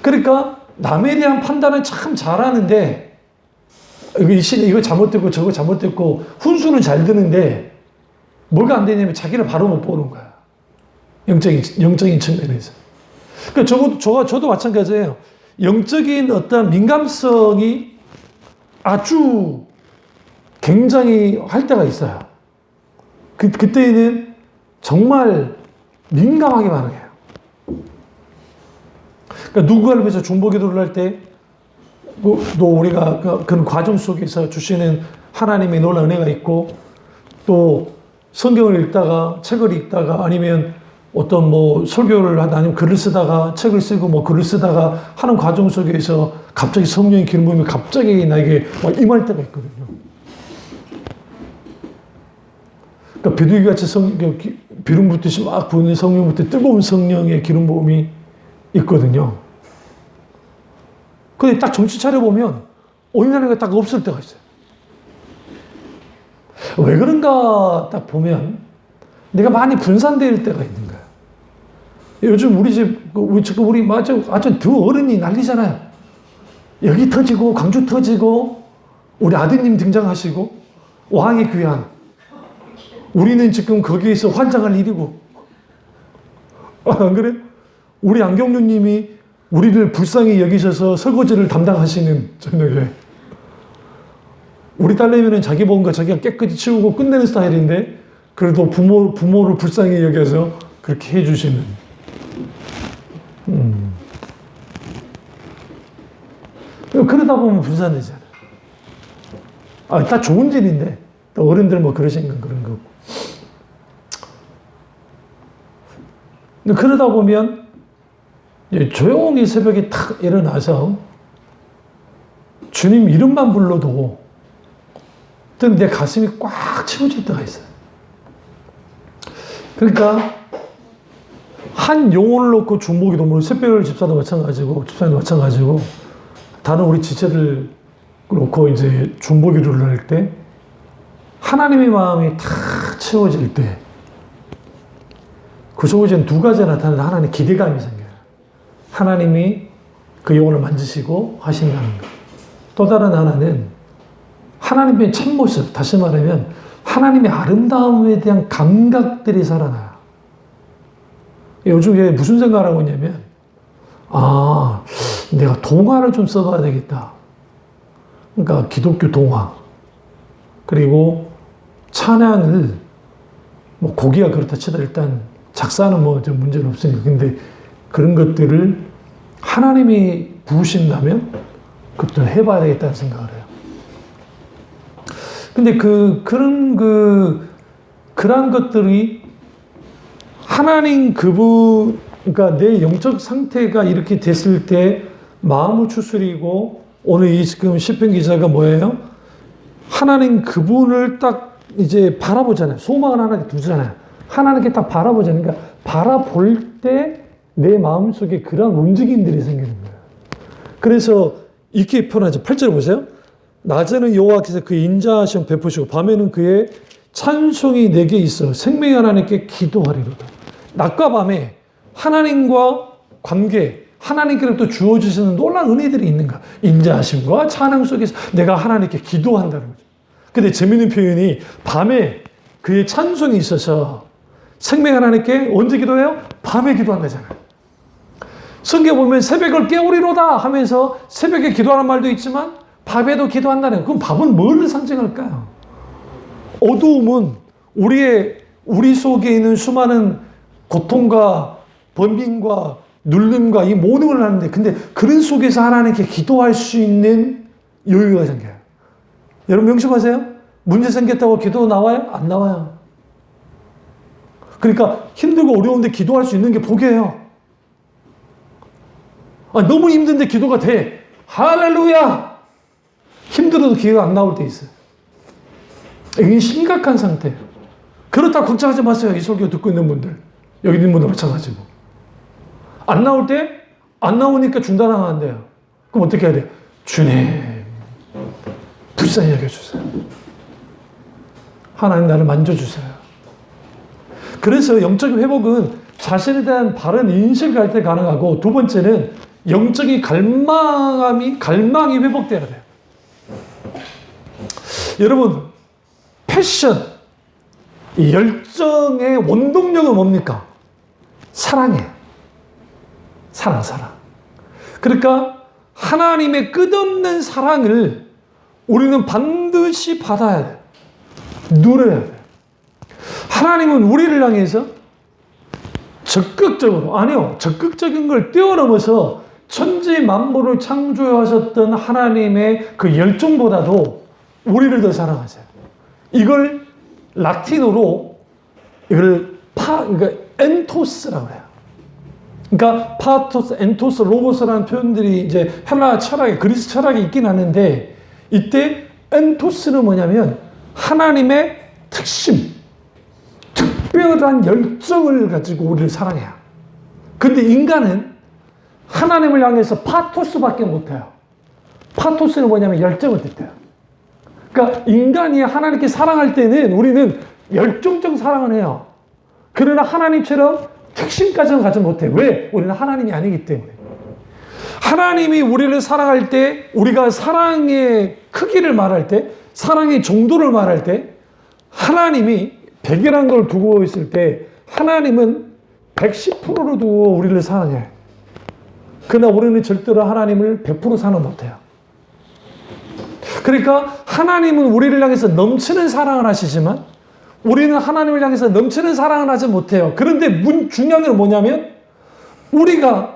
그러니까 남에 대한 판단은 참 잘하는데, 이거 잘못됐고 저거 잘못됐고 훈수는 잘 드는데 뭐가 안 되냐면 자기를 바로 못 보는 거야. 영적인 측면에서. 그러니까 저도 마찬가지예요. 영적인 어떤 민감성이 아주 굉장히 할 때가 있어요. 그때는 정말 민감하게 반응해요. 그러니까 누군가를 위해서 중보기도를 할 때, 또 우리가 그런 과정 속에서 주시는 하나님의 놀라운 은혜가 있고, 또 성경을 읽다가, 책을 읽다가, 아니면 어떤 뭐 설교를 하다, 아니면 글을 쓰다가, 책을 쓰고 뭐 글을 쓰다가 하는 과정 속에서 갑자기 성령의 기름 부음이 갑자기 나에게 막 임할 때가 있거든요. 그러니까 비둘기같이 비름 붓듯이 막 부는 성령부터 뜨거운 성령의 기름 부음이 있거든요. 근데 딱 정신 차려보면 어느 날인가 딱 없을 때가 있어요. 왜 그런가 딱 보면 내가 많이 분산될 때가 있는 거야. 요즘 우리 아주 두 어른이 난리잖아요. 여기 터지고 광주 터지고 우리 아드님 등장하시고 왕의 귀환. 우리는 지금 거기에서 환장할 일이고. 안 그래? 우리 안경규님이 우리를 불쌍히 여기셔서 설거지를 담당하시는 저녁에. 우리 딸내미는 자기 먹은 거 자기가 깨끗이 치우고 끝내는 스타일인데 그래도 부모를 불쌍히 여겨서 그렇게 해주시는. 그러다 보면 분산되잖아. 다 좋은 일인데 또 어른들 뭐 그러신 건 그런 거고. 그러다 보면 조용히 새벽에 탁 일어나서 주님 이름만 불러도 내 가슴이 꽉 채워질 때가 있어요. 그러니까 한 영혼을 놓고 중보기도, 물론 새벽을 집사도 마찬가지고 집사님도 마찬가지고 다른 우리 지체들 놓고 이제 중보기도를 할 때 하나님의 마음이 탁 채워질 때 그 속에 두 가지 나타나는 하나님의 기대감이 생겨요. 하나님이 그 영혼을 만지시고 하신다는 것. 또 다른 하나는 하나님의 참모습, 다시 말하면 하나님의 아름다움에 대한 감각들이 살아나요. 요즘에 무슨 생각을 하고 있냐면, 내가 동화를 좀 써봐야 되겠다. 그러니까 기독교 동화. 그리고 찬양을, 뭐 고기가 그렇다 치다 일단 작사는 뭐 좀 문제는 없으니까. 근데 그런 것들을 하나님이 부으신다면 그것도 해봐야 되겠다는 생각을 해요. 근데 그러한 것들이 하나님 그러니까 내 영적 상태가 이렇게 됐을 때 마음을 추스리고 오늘 이 지금 시편 기자가 뭐예요? 하나님 그분을 딱 이제 바라보잖아요. 소망을 하나님께 두잖아요. 하나님께 딱 바라보잖아요. 그러니까 바라볼 때 내 마음속에 그런 움직임들이 생기는 거예요. 그래서 이렇게 표현하죠. 8절 보세요. 낮에는 여호와께서 그 인자하심 베푸시고 밤에는 그의 찬송이 내게 있어 생명의 하나님께 기도하리로다. 낮과 밤에 하나님과 관계, 하나님께로부터 주어지시는 놀라운 은혜들이 있는가. 인자하심과 찬양 속에서 내가 하나님께 기도한다는 거죠. 근데 재미있는 표현이 밤에 그의 찬송이 있어서 생명의 하나님께 언제 기도해요? 밤에 기도한다잖아요. 성경 보면 새벽을 깨우리로다 하면서 새벽에 기도하는 말도 있지만 밤에도 기도한다는 거예요. 그럼 밤은 뭘 상징할까요? 어두움은 우리 속에 있는 수많은 고통과 번민과 눌림과 이 모든 걸 하는데 근데 그런 속에서 하나님께 기도할 수 있는 여유가 생겨요. 여러분 명심하세요. 문제 생겼다고 기도 나와요? 안 나와요. 그러니까 힘들고 어려운데 기도할 수 있는 게 복이에요. 너무 힘든데 기도가 돼. 할렐루야! 힘들어도 기도가 안 나올 때 있어요. 이게 심각한 상태예요. 그렇다고 걱정하지 마세요. 이 설교 듣고 있는 분들. 여기 있는 분들 마찬가지고. 안 나올 때, 안 나오니까 중단하면 안 돼요. 그럼 어떻게 해야 돼요? 주님, 불쌍히 여겨주세요. 하나님 나를 만져주세요. 그래서 영적인 회복은 자신에 대한 바른 인식을 할 때 가능하고 두 번째는 영적인 갈망이 회복돼야 돼요. 여러분, 패션, 이 열정의 원동력은 뭡니까? 사랑이에요. 사랑. 그러니까 하나님의 끝없는 사랑을 우리는 반드시 받아야 돼요. 누려야 돼요. 하나님은 우리를 향해서 적극적인 걸 뛰어넘어서 천지 만물을 창조하셨던 하나님의 그 열정보다도 우리를 더 사랑하세요. 이걸 라틴어로 그러니까 엔토스라고 해요. 그러니까 파토스, 엔토스, 로고스라는 표현들이 이제 헬라 철학에, 그리스 철학에 있긴 하는데 이때 엔토스는 뭐냐면 하나님의 특심, 특별한 열정을 가지고 우리를 사랑해요. 근데 인간은 하나님을 향해서 파토스밖에 못해요. 파토스는 뭐냐면 열정을 뜻해요. 그러니까 인간이 하나님께 사랑할 때는 우리는 열정적 사랑을 해요. 그러나 하나님처럼 특심까지는 가지 못해요. 왜? 우리는 하나님이 아니기 때문에. 하나님이 우리를 사랑할 때, 우리가 사랑의 크기를 말할 때, 사랑의 정도를 말할 때, 하나님이 100이라는 걸 두고 있을 때, 하나님은 110%로 두고 우리를 사랑해요. 그러나 우리는 절대로 하나님을 100% 사랑 못해요. 그러니까 하나님은 우리를 향해서 넘치는 사랑을 하시지만 우리는 하나님을 향해서 넘치는 사랑을 하지 못해요. 그런데 중요한 건 뭐냐면 우리가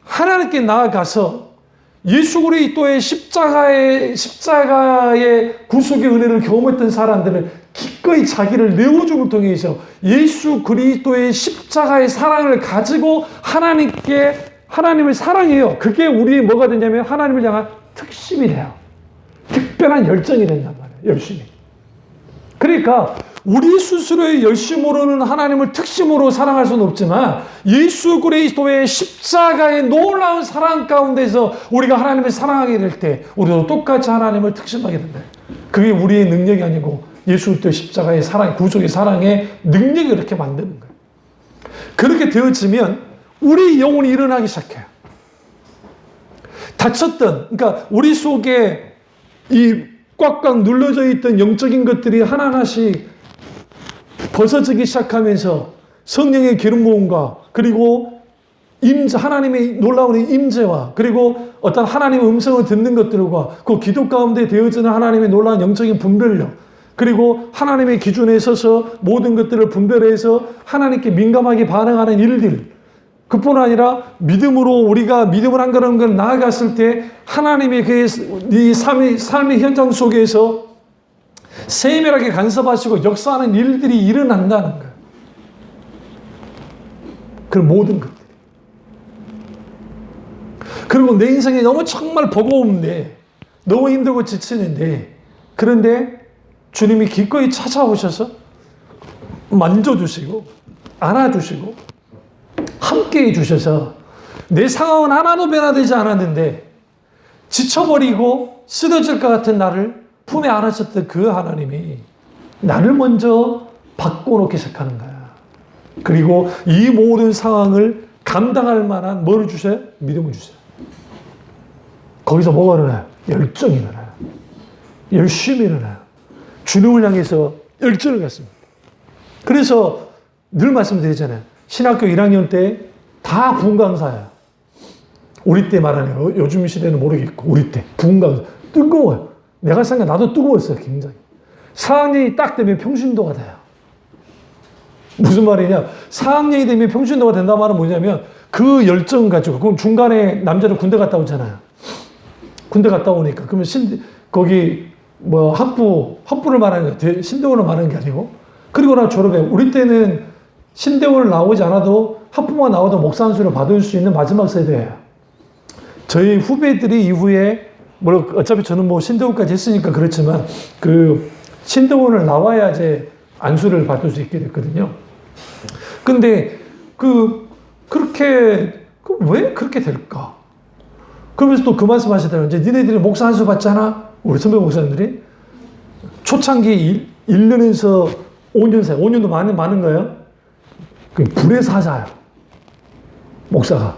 하나님께 나아가서 예수 그리스도의 십자가의 구속의 은혜를 경험했던 사람들은 기꺼이 자기를 내어줌을 통해서 예수 그리스도의 십자가의 사랑을 가지고 하나님을 사랑해요. 그게 우리의 뭐가 되냐면 하나님을 향한 특심이 돼요. 특별한 열정이 된단 말이에요. 열심히. 그러니까 우리 스스로의 열심으로는 하나님을 특심으로 사랑할 수는 없지만 예수 그리스도의 십자가의 놀라운 사랑 가운데서 우리가 하나님을 사랑하게 될 때 우리도 똑같이 하나님을 특심하게 된다. 그게 우리의 능력이 아니고 예수 그리스도의 십자가의 사랑, 구속의 사랑의 능력이 그렇게 만드는 거예요. 그렇게 되어지면 우리 영혼이 일어나기 시작해요. 그러니까 우리 속에 이 꽉꽉 눌러져 있던 영적인 것들이 하나하나씩 벗어지기 시작하면서 성령의 기름 부음과 그리고 하나님의 놀라운 임재와 그리고 어떤 하나님의 음성을 듣는 것들과 그 기도 가운데 되어지는 하나님의 놀라운 영적인 분별력 그리고 하나님의 기준에 서서 모든 것들을 분별해서 하나님께 민감하게 반응하는 일들 그뿐 아니라 믿음으로 우리가 믿음을 한 걸음 걸 나아갔을 때 하나님의 그 삶의 현장 속에서 세밀하게 간섭하시고 역사하는 일들이 일어난다는 거예요. 그 모든 것들이. 그리고 내 인생이 너무 정말 버거운데 너무 힘들고 지치는데 그런데 주님이 기꺼이 찾아오셔서 만져주시고 안아주시고 함께 해주셔서 내 상황은 하나도 변화되지 않았는데 지쳐버리고 쓰러질 것 같은 나를 품에 안으셨던 그 하나님이 나를 먼저 바꿔놓기 시작하는 거야. 그리고 이 모든 상황을 감당할 만한 뭐를 주셔요? 믿음을 주셔요. 거기서 뭐가 일어나요? 열정이 일어나요. 열심히 일어나요. 주님을 향해서 열정을 갖습니다. 그래서 늘 말씀드리잖아요. 신학교 1학년 때 다 부흥강사예요. 우리 때 말하네요. 요즘 시대는 모르겠고 우리 때 부흥강사 뜨거워요. 내가 생각 나도 뜨거웠어요. 굉장히. 4학년이 딱 되면 평신도가 돼요. 무슨 말이냐? 4학년이 되면 평신도가 된다는 말은 뭐냐면 그 열정 가지고 그럼 중간에 남자들 군대 갔다 오잖아요. 군대 갔다 오니까 그러면 거기 뭐 학부를 말하는 거 신대원을 말하는 게 아니고 그리고 나 졸업해. 우리 때는 신대원을 나오지 않아도 학부만 나와도 목사 안수를 받을 수 있는 마지막 세대예요. 저희 후배들이 이후에 어차피 저는 뭐 신대원까지 했으니까 그렇지만 그 신대원을 나와야 이제 안수를 받을 수 있게 됐거든요. 근데 왜 그렇게 될까? 그러면서 또 그 말씀 하시더라고요. 이제 니네들이 목사 안수 받잖아? 우리 선배 목사님들이. 초창기 1년에서 5년 사이, 5년도 많은 거예요. 불의 사자예요. 목사가.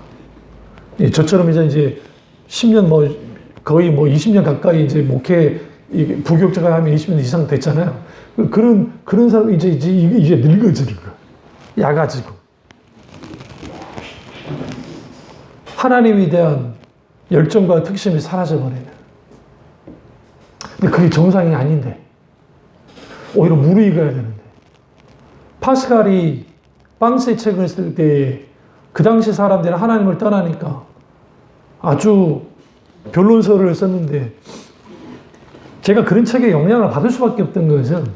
저처럼 이제 10년 거의 20년 가까이 이제 목회, 부교육자가 하면 20년 이상 됐잖아요. 그런 사람 이제 늙어지는 거야. 야가지고. 하나님에 대한 열정과 특심이 사라져버리는. 근데 그게 정상이 아닌데. 오히려 무르익어야 되는데. 파스칼이 빵세 책을 쓸 때 그 당시 사람들은 하나님을 떠나니까 아주 변론서를 썼는데 제가 그런 책에 영향을 받을 수밖에 없던 것은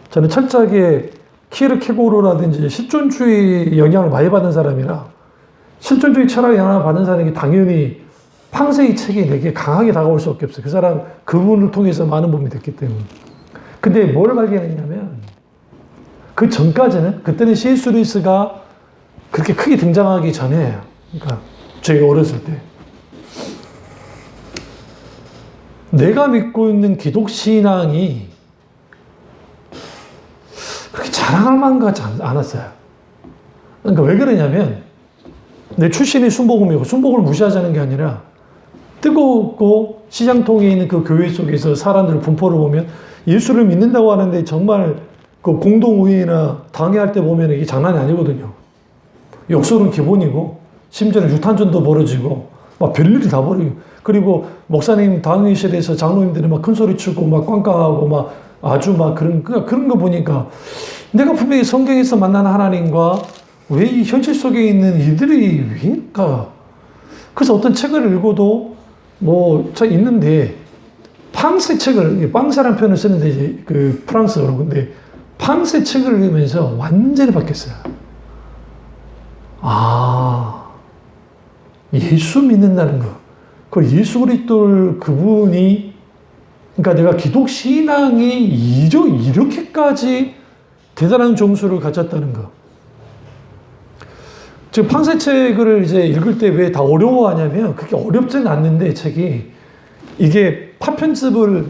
저는 철저하게 키르케고르라든지 실존주의 영향을 많이 받은 사람이라 실존주의 철학에 영향을 받은 사람에게 당연히 팡세의 책이 내게 강하게 다가올 수밖에 없어요. 그분을 통해서 많은 도움이 됐기 때문에. 근데 뭘 발견했냐면 그 전까지는 그때는 C.S. 루이스가 그렇게 크게 등장하기 전에 그러니까 저희가 어렸을 때 내가 믿고 있는 기독신앙이 그렇게 자랑할 만한 것 같지 않았어요. 그러니까 왜 그러냐면 내 출신이 순복음이고 순복음을 무시하자는 게 아니라 뜨겁고 시장통에 있는 그 교회 속에서 사람들의 분포를 보면 예수를 믿는다고 하는데 정말 그 공동의회나 당회할 때 보면 이게 장난이 아니거든요. 욕설은 기본이고 심지어는 유탄전도 벌어지고 막 별일이 다 벌어지고 그리고 목사님 당회실에서 장로님들이 막 큰 소리 치고 막 꽝꽝하고 막 아주 막 그런 거 보니까 내가 분명히 성경에서 만나는 하나님과 왜 이 현실 속에 있는 이들이 왜일까? 그래서 어떤 책을 읽어도 저 있는데 팡세 책을 빵세라는 표현을 쓰는데 이제 그 프랑스어로 근데 팡세 책을 읽으면서 완전히 바뀌었어요. 예수 믿는다는 거. 그 예수 그리스도를 그분이 그러니까 내가 기독 신앙이 이렇게까지 대단한 점수를 가졌다는 거. 지금 팡세 책을 이제 읽을 때 왜 다 어려워하냐면 그게 어렵지는 않는데 책이 이게 파편집을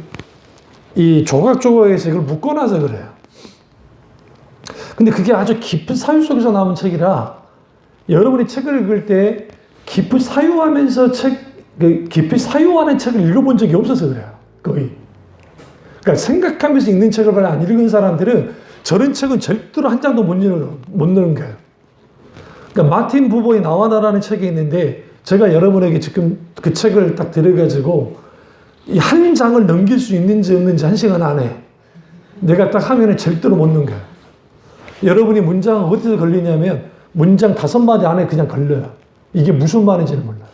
이 조각조각해서 이걸 묶어놔서 그래요. 근데 그게 아주 깊은 사유 속에서 나온 책이라 여러분이 책을 읽을 때 깊이 사유하면서 깊이 사유하는 책을 읽어본 적이 없어서 그래요. 거의. 그러니까 생각하면서 읽는 책을 별로 안 읽은 사람들은 저런 책은 절대로 한 장도 못 읽는 거예요. 그러니까 마틴 부보의 나와 나라는 책이 있는데 제가 여러분에게 지금 그 책을 딱 들여가지고 이 한 장을 넘길 수 있는지 없는지 1시간 안에 내가 딱 하면은 절대로 못 넘겨요. 여러분이 문장 어디서 걸리냐면 문장 5마디 안에 그냥 걸려요. 이게 무슨 말인지는 몰라요.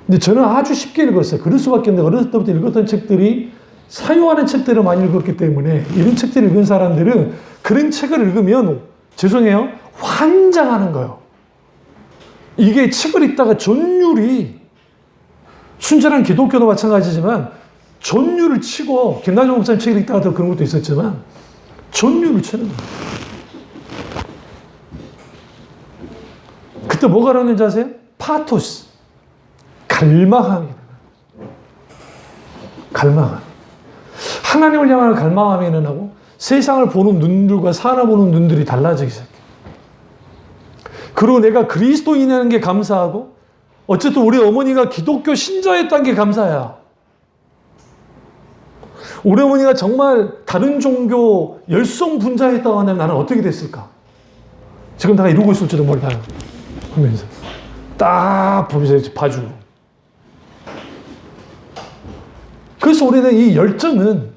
근데 저는 아주 쉽게 읽었어요. 그럴 수밖에 없는데 어렸을 때부터 읽었던 책들이 사유하는 책들을 많이 읽었기 때문에 이런 책들을 읽은 사람들은 그런 책을 읽으면 죄송해요. 환장하는 거예요. 이게 책을 읽다가 전율이 순전한 기독교도 마찬가지지만 전율을 치고 김나정 목사님 책을 읽다가 그런 것도 있었지만 전율을 치는 거예요. 그때 뭐가 나오는지 아세요? 파토스. 갈망함이. 갈망함. 하나님을 향하는 갈망함이 일어나고 세상을 보는 눈들과 살아보는 눈들이 달라지기 시작해요. 그리고 내가 그리스도인이라는 게 감사하고 어쨌든 우리 어머니가 기독교 신자였다는 게 감사야. 우리 어머니가 정말 다른 종교 열성 분자였다고 한다면 나는 어떻게 됐을까? 지금 내가 이러고 있을지도 몰라요. 하면서 딱 보면서 봐주고. 그래서 우리는 이 열정은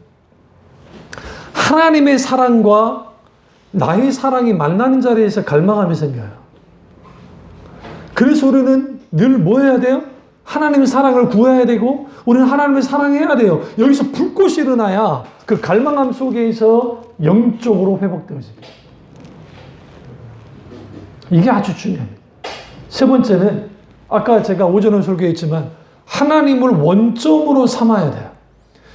하나님의 사랑과 나의 사랑이 만나는 자리에서 갈망함이 생겨요. 그래서 우리는 늘 뭐 해야 돼요? 하나님의 사랑을 구해야 되고 우리는 하나님을 사랑해야 돼요. 여기서 불꽃이 일어나야 그 갈망함 속에서 영적으로 회복되어집니다. 이게 아주 중요합니다. 세 번째는 아까 제가 오전에 설교했지만 하나님을 원점으로 삼아야 돼요.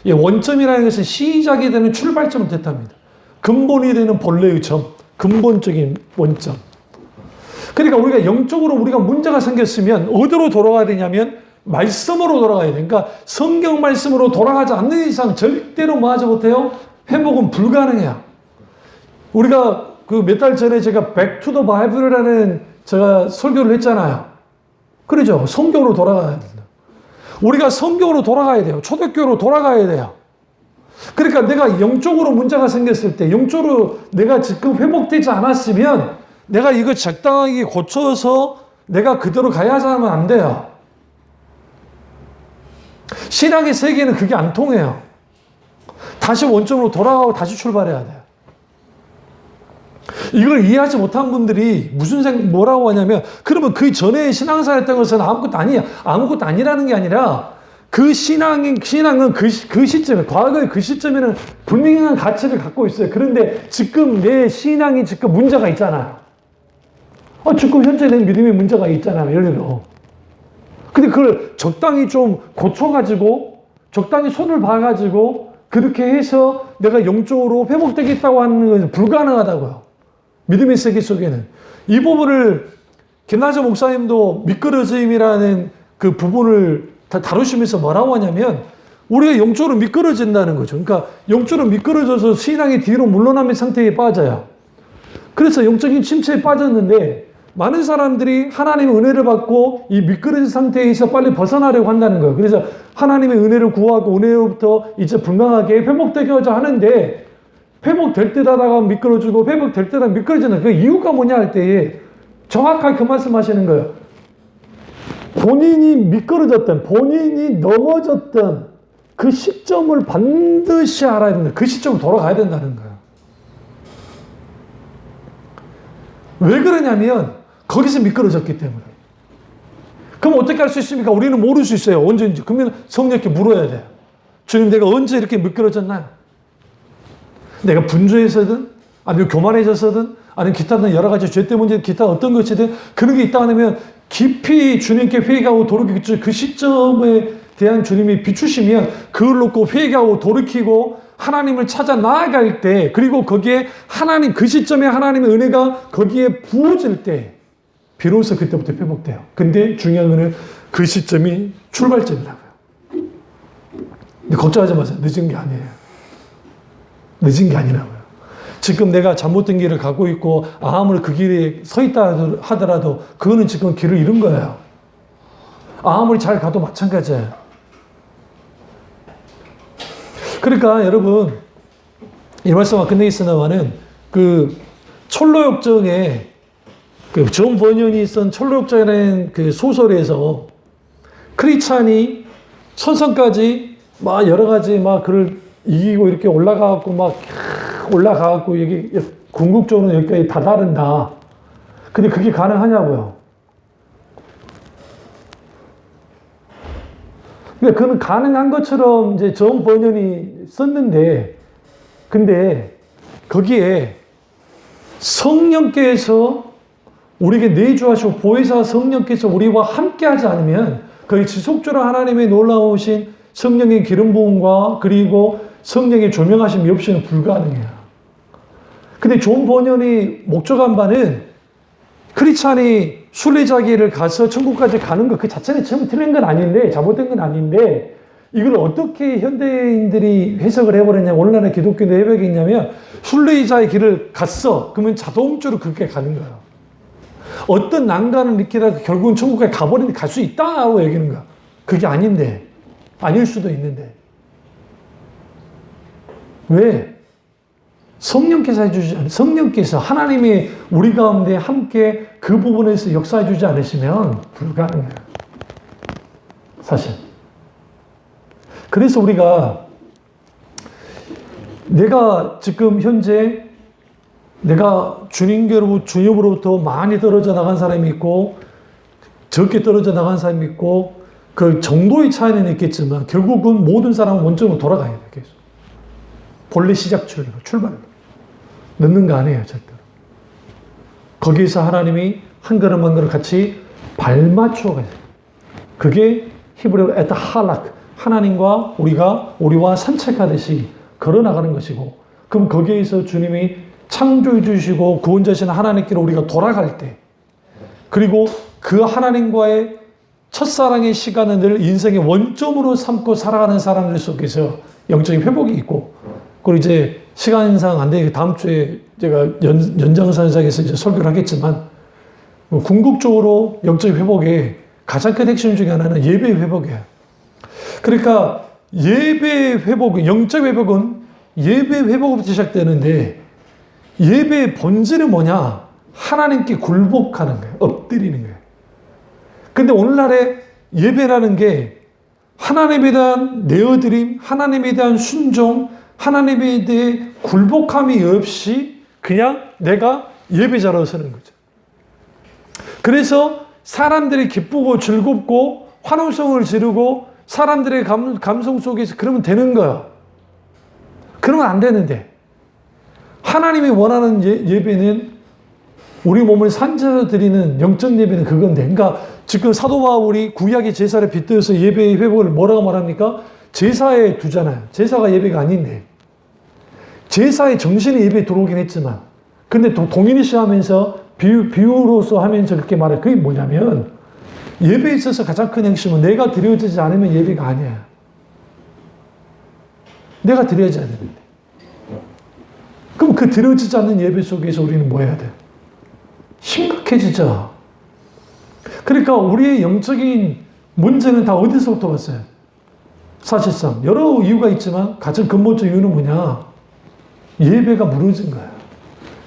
이 원점이라는 것은 시작이 되는 출발점을 뜻합니다. 근본이 되는 본래의 점, 근본적인 원점. 그러니까 우리가 영적으로 우리가 문제가 생겼으면 어디로 돌아가야 되냐면 말씀으로 돌아가야 돼요. 그러니까 성경 말씀으로 돌아가지 않는 이상 절대로 뭐 하지 못해요? 회복은 불가능해요. 우리가 그 몇 달 전에 제가 Back to the Bible이라는 제가 설교를 했잖아요. 그러죠. 성경으로 돌아가야 된다. 우리가 성경으로 돌아가야 돼요. 초대교회로 돌아가야 돼요. 그러니까 내가 영적으로 문제가 생겼을 때 영적으로 내가 지금 회복되지 않았으면 내가 이거 적당하게 고쳐서 내가 그대로 가야 하면 안 돼요. 신앙의 세계는 그게 안 통해요. 다시 원점으로 돌아가고 다시 출발해야 돼요. 이걸 이해하지 못한 분들이 뭐라고 하냐면 그러면 그 전에 신앙사였던 것은 아무것도 아니야. 아무것도 아니라는 게 아니라 그 신앙은 그 시점에 과거의 그 시점에는 분명한 가치를 갖고 있어요. 그런데 지금 내 신앙이 지금 문제가 있잖아요. 지금 현재 내 믿음에 문제가 있잖아요. 예를 들어. 근데 그걸 적당히 좀 고쳐가지고 적당히 손을 봐가지고 그렇게 해서 내가 영적으로 회복되겠다고 하는 것은 불가능하다고요. 믿음의 세계 속에는. 이 부분을 김나정 목사님도 미끄러짐이라는 그 부분을 다루시면서 뭐라고 하냐면 우리가 영적으로 미끄러진다는 거죠. 그러니까 영적으로 미끄러져서 신앙이 뒤로 물러나는 상태에 빠져요. 그래서 영적인 침체에 빠졌는데 많은 사람들이 하나님의 은혜를 받고 이 미끄러진 상태에서 빨리 벗어나려고 한다는 거예요. 그래서 하나님의 은혜를 구하고 은혜로부터 이제 분명하게 회복되고자 하는데 회복될 듯 하다가 미끄러지고 회복될 듯 하다가 미끄러지는 그 이유가 뭐냐 할 때에 정확하게 그 말씀 하시는 거예요. 본인이 미끄러졌던, 본인이 넘어졌던 그 시점을 반드시 알아야 된다. 그 시점으로 돌아가야 된다는 거예요. 왜 그러냐면 거기서 미끄러졌기 때문에. 그럼 어떻게 할 수 있습니까? 우리는 모를 수 있어요. 언제인지. 그러면 성령께 물어야 돼요. 주님, 내가 언제 이렇게 미끄러졌나요? 내가 분주해서든 아니면 교만해져서든 아니면 기타 등 여러 가지 죄 때문에 기타 어떤 것이든 그런 게 있다 하면 깊이 주님께 회개하고 돌이키고 그 시점에 대한 주님이 비추시면 그걸 놓고 회개하고 돌이키고 하나님을 찾아 나아갈 때 그리고 거기에 하나님 그 시점에 하나님의 은혜가 거기에 부어질 때 비로소 그때부터 회복돼요. 근데 중요한 거는 그 시점이 출발점이라고요. 근데 걱정하지 마세요. 늦은 게 아니에요. 늦은 게 아니라고요. 지금 내가 잘못된 길을 가고 있고 아무리 그 길에 서 있다 하더라도 그거는 지금 길을 잃은 거예요. 아무리 잘 가도 마찬가지예요. 그러니까 여러분 이 말씀과 끝내겠습니다만은 그 철로역정에 그 존 버년이 쓴 철로역정이라는 그 소설에서 크리스찬이 천성까지 막 여러 가지 막 그를 이기고 이렇게 올라가갖고 막 올라가갖고 여기 궁극적으로는 여기까지 다다른다. 근데 그게 가능하냐고요. 그러니까 그는 가능한 것처럼 이제 정 번연이 썼는데, 근데 거기에 성령께서 우리에게 내주하시고 보혜사 성령께서 우리와 함께 하지 않으면 거의 지속적으로 하나님의 놀라우신 성령의 기름 부음과 그리고 성령의 조명하심이 없이는 불가능해요. 근데 존 번연이 목적한 바는 크리스찬이 순례자기를 가서 천국까지 가는 것 그 자체는 전부 틀린 건 아닌데, 잘못된 건 아닌데, 이걸 어떻게 현대인들이 해석을 해버렸냐, 오늘날의 기독교도 해석이 있냐면, 순례자의 길을 갔어. 그러면 자동적으로 그렇게 가는 거예요. 어떤 난관을 느끼다가 결국은 천국까지 가버리는데 갈 수 있다고 얘기하는 거야. 그게 아닌데, 아닐 수도 있는데. 왜? 성령께서 해주지 않으면, 성령께서 하나님이 우리 가운데 함께 그 부분에서 역사해주지 않으시면 불가능해요. 사실. 그래서 우리가 내가 지금 현재 내가 주님으로부터 많이 떨어져 나간 사람이 있고 적게 떨어져 나간 사람이 있고 그 정도의 차이는 있겠지만 결국은 모든 사람은 원점으로 돌아가야 돼요. 계속. 본래 시작 출발로. 늦는 거 아니에요. 절대로. 거기에서 하나님이 한 걸음 한 걸음 같이 발맞춰 가요. 그게 히브리어로 에타 할락. 하나님과 우리와 산책하듯이 걸어나가는 것이고, 그럼 거기에서 주님이 창조해 주시고 구원자신 하나님께로 우리가 돌아갈 때, 그리고 그 하나님과의 첫사랑의 시간을 늘 인생의 원점으로 삼고 살아가는 사람들 속에서 영적인 회복이 있고, 그리고 이제 시간상 안 되니까 다음 주에 제가 연장선상에서 이제 설교를 하겠지만, 궁극적으로 영적인 회복의 가장 큰 핵심 중에 하나는 예배 회복이에요. 그러니까 예배 회복, 영적 회복은 예배 회복부터 시작되는데, 예배의 본질은 뭐냐? 하나님께 굴복하는 거예요. 엎드리는 거예요. 근데 오늘날의 예배라는 게 하나님에 대한 내어드림, 하나님에 대한 순종, 하나님에 대해 굴복함이 없이 그냥 내가 예배자로 서는 거죠. 그래서 사람들이 기쁘고 즐겁고 환호성을 지르고 사람들의 감성 속에서 그러면 되는 거야. 그러면 안 되는데, 하나님이 원하는 예배는 우리 몸을 산재로 드리는 영적 예배는 그건데, 그러니까 지금 사도 바울이 구약의 제사를 빗대어서 예배의 회복을 뭐라고 말합니까? 제사에 두잖아요. 제사가 예배가 아닌데, 제사의 정신이 예배에 들어오긴 했지만, 근데 동일시 하면서 비유로서 하면서 그렇게 말해. 그게 뭐냐면, 예배에 있어서 가장 큰 핵심은 내가 드려지지 않으면 예배가 아니야. 내가 드려야지 않는데. 그럼 그 드려지지 않는 예배 속에서 우리는 뭐 해야 돼? 심각해지죠. 그러니까 우리의 영적인 문제는 다 어디서부터 왔어요? 사실상 여러 이유가 있지만 가장 근본적 이유는 뭐냐? 예배가 무너진 거예요.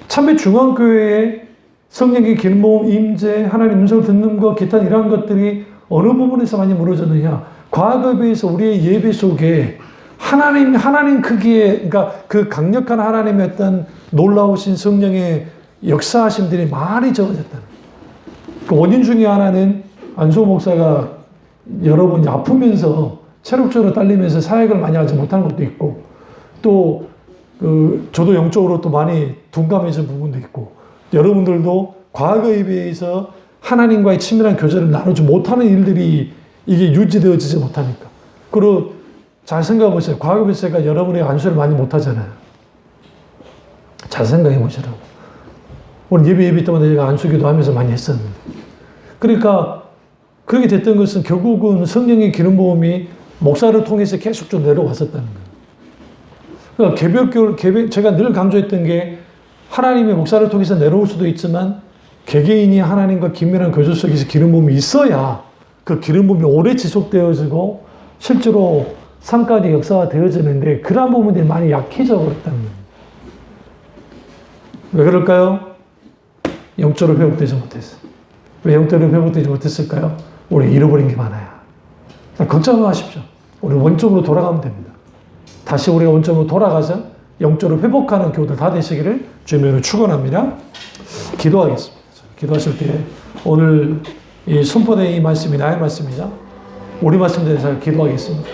참배 중앙교회의 성령의 기름, 임재, 하나님 음성을 듣는 것, 기타 이러한 것들이 어느 부분에서 많이 무너졌느냐? 과거에 비해서 우리의 예배 속에 하나님 크기의, 그러니까 그 강력한 하나님의 어떤 놀라우신 성령의 역사하심들이 많이 적어졌다는. 그 원인 중에 하나는 안소 목사가 여러 번 아프면서 체력적으로 딸리면서 사역을 많이 하지 못한 것도 있고, 또 저도 영적으로 또 많이 둔감해진 부분도 있고, 여러분들도 과거에 비해서 하나님과의 친밀한 교제를 나누지 못하는 일들이 이게 유지되어지지 못하니까. 그리고 잘 생각해 보세요. 과거에 제가 여러분의 안수를 많이 못하잖아요. 잘 생각해 보시라고. 오늘 예배 때마다 제가 안수기도 하면서 많이 했었는데. 그러니까 그렇게 됐던 것은 결국은 성령의 기름 부음이 목사를 통해서 계속 좀 내려왔었다는 거예요. 그러니까 제가 늘 강조했던 게 하나님의 목사를 통해서 내려올 수도 있지만 개개인이 하나님과 긴밀한 교제 속에서 기름 부음이 있어야 그 기름 부음이 오래 지속되어지고 실제로 삶까지 역사가 되어지는데, 그러한 부분들이 많이 약해져 버렸다는 거예요. 왜 그럴까요? 영적으로 회복되지 못했어요. 왜 영적으로 회복되지 못했을까요? 우리 잃어버린 게 많아요. 걱정 마십시오. 우리 원점으로 돌아가면 됩니다. 다시 우리가 원점으로 돌아가서 영적으로 회복하는 교우들 다 되시기를 주님으로 축원합니다. 기도하겠습니다. 기도하실 때 오늘 이 선포된 이 말씀이 나의 말씀이자 우리 말씀 대해서 기도하겠습니다.